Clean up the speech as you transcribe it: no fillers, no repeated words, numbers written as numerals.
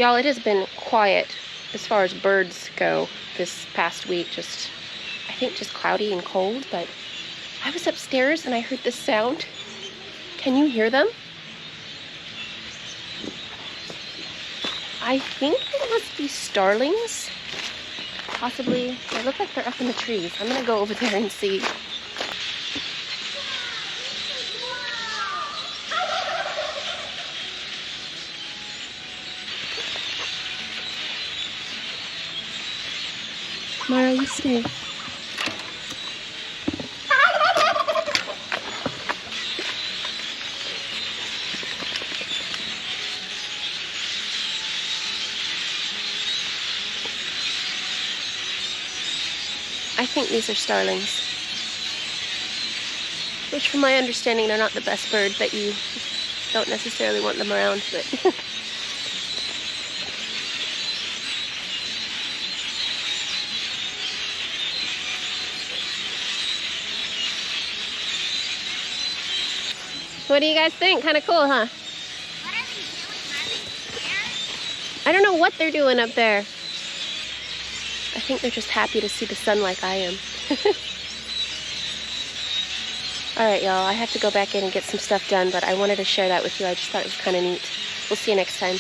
Y'all, it has been quiet as far as birds go this past week. I think just cloudy and cold, but I was upstairs and I heard this sound. Can you hear them? I think it must be starlings. Possibly. They look like they're up in the trees. I'm gonna go over there and see. Mara, you stay. I think these are starlings, which from my understanding they're not the best bird, that you don't necessarily want them around, but what do you guys think? Kind of cool, huh? What are they doing? Are they scared? I don't know what they're doing up there. I think they're just happy to see the sun like I am. Alright, y'all, I have to go back in and get some stuff done, but I wanted to share that with you. I just thought it was kind of neat. We'll see you next time.